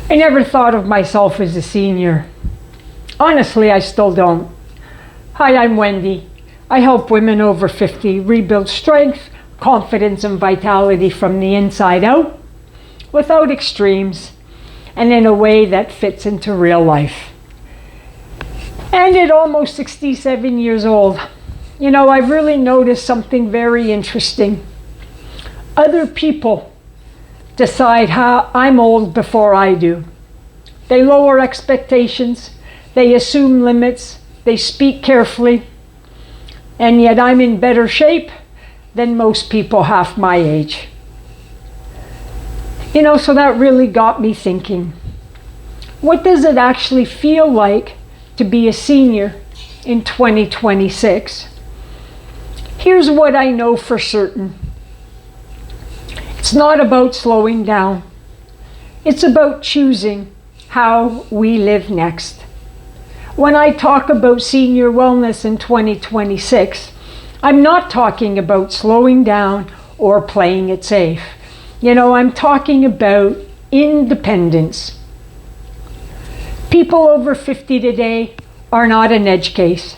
I never thought of myself as a senior. Honestly, I still don't. Hi, I'm Wendy. I help women over 50 rebuild strength, confidence, and vitality from the inside out, without extremes, and in a way that fits into real life. And at almost 67 years old, I've really noticed something very interesting. Other people decide how I'm old before I do. They lower expectations, they assume limits, they speak carefully, and yet I'm in better shape than most people half my age. So that really got me thinking. What does it actually feel like to be a senior in 2026? Here's what I know for certain. It's not about slowing down. It's about choosing how we live next. When I talk about senior wellness in 2026, I'm not talking about slowing down or playing it safe. I'm talking about independence. People over 50 today are not an edge case.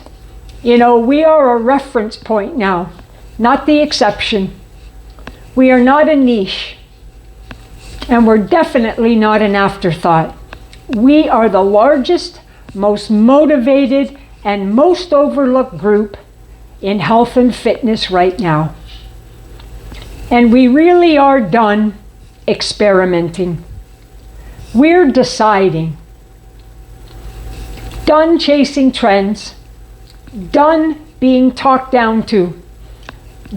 We are a reference point now, not the exception. We are not a niche, and we're definitely not an afterthought. We are the largest, most motivated, and most overlooked group in health and fitness right now. And we really are done experimenting. We're deciding. Done chasing trends. Done being talked down to.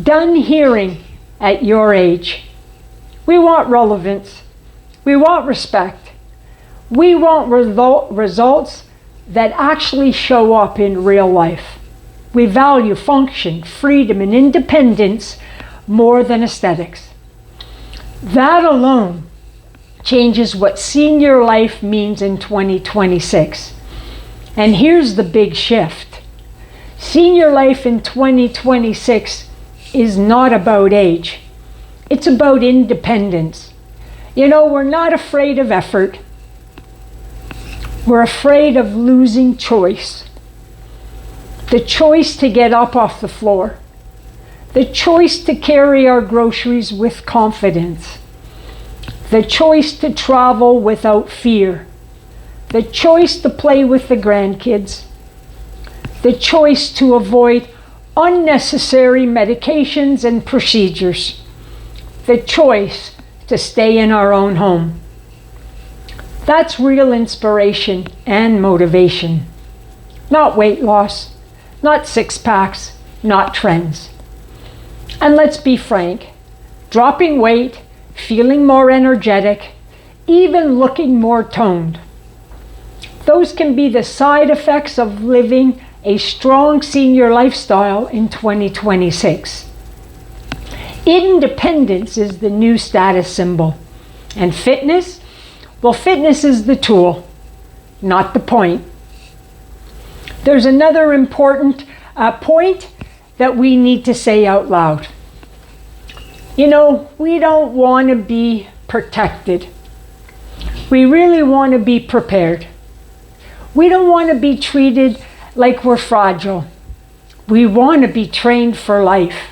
Done hearing at your age. We want relevance. We want respect. We want results that actually show up in real life. We value function, freedom, and independence more than aesthetics. That alone changes what senior life means in 2026. And here's the big shift. Senior life in 2026 is not about age. It's about independence. We're not afraid of effort. We're afraid of losing choice. The choice to get up off the floor. The choice to carry our groceries with confidence. The choice to travel without fear. The choice to play with the grandkids. The choice to avoid unnecessary medications and procedures. The choice to stay in our own home. That's real inspiration and motivation. Not weight loss, not six packs, not trends. And let's be frank, dropping weight, feeling more energetic, even looking more toned. Those can be the side effects of living a strong senior lifestyle in 2026. Independence is the new status symbol. And fitness? Well, fitness is the tool, not the point. There's another important point that we need to say out loud. We don't want to be protected. We really want to be prepared. We don't want to be treated like we're fragile. We want to be trained for life.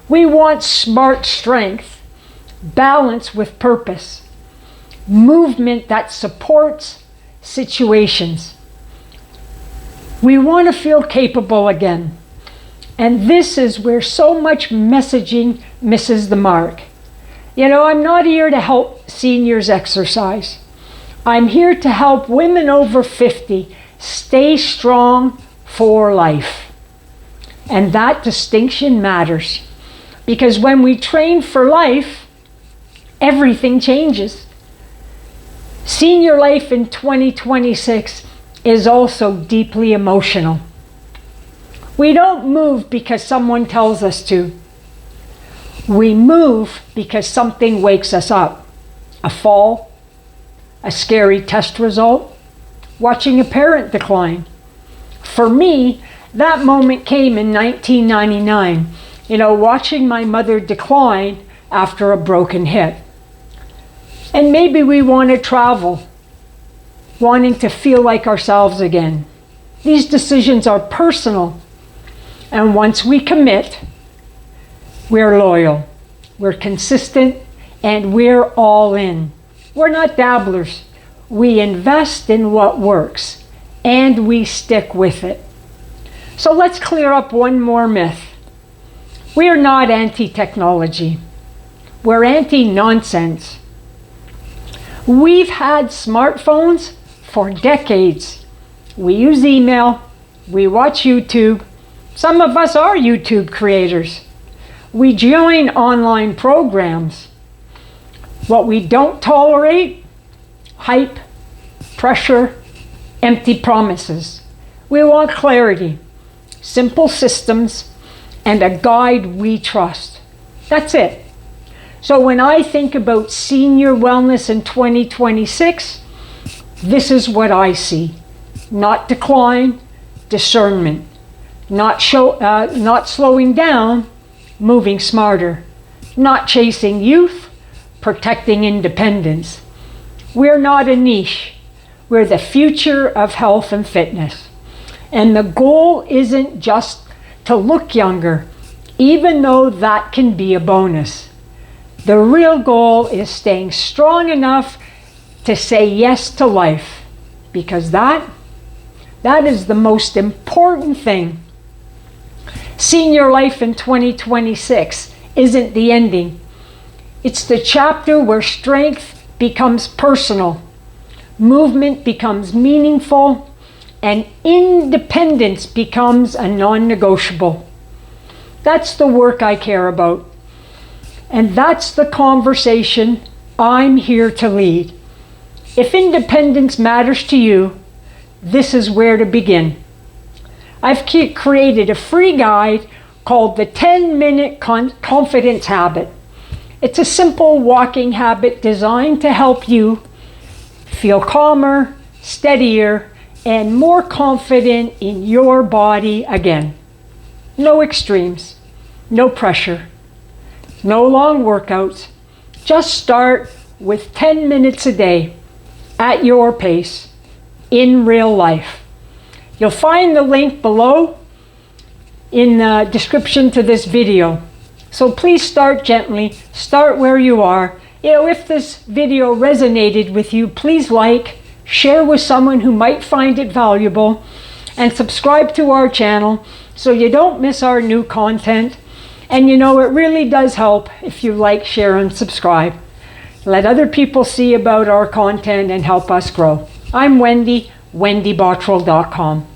We want smart strength, balance with purpose, movement that supports situations. We want to feel capable again. And this is where so much messaging misses the mark. I'm not here to help seniors exercise. I'm here to help women over 50 stay strong for life. And that distinction matters. Because when we train for life, everything changes. Senior life in 2026 is also deeply emotional. We don't move because someone tells us to. We move because something wakes us up. A fall, a scary test result, watching a parent decline. For me, that moment came in 1999, watching my mother decline after a broken hip. And maybe we want to travel wanting to feel like ourselves again. These decisions are personal. And once we commit, we're loyal, we're consistent, and we're all in. We're not dabblers. We invest in what works, and we stick with it. So let's clear up one more myth. We are not anti-technology. We're anti-nonsense. We've had smartphones for decades. We use email, we watch YouTube. Some of us are YouTube creators. We join online programs. What we don't tolerate: hype, pressure, empty promises. We want clarity, simple systems, and a guide we trust. That's it. So when I think about senior wellness in 2026, this is what I see. Not decline, discernment. Not slowing down, moving smarter. Not chasing youth, protecting independence. We're not a niche. We're the future of health and fitness. And the goal isn't just to look younger, even though that can be a bonus. The real goal is staying strong enough to say yes to life, because that is the most important thing. Senior life in 2026 isn't the ending. It's the chapter where strength becomes personal, movement becomes meaningful, and independence becomes a non-negotiable. That's the work I care about. And that's the conversation I'm here to lead. If independence matters to you, this is where to begin. I've created a free guide called the 10-Minute Confidence Habit. It's a simple walking habit designed to help you feel calmer, steadier, and more confident in your body again. No extremes, no pressure, no long workouts. Just start with 10 minutes a day at your pace in real life. You'll find the link below in the description to this video. So please start gently, start where you are. If this video resonated with you, please like, share with someone who might find it valuable, and subscribe to our channel so you don't miss our new content. And it really does help if you like, share, and subscribe. Let other people see about our content and help us grow. I'm Wendy, wendybottrell.com.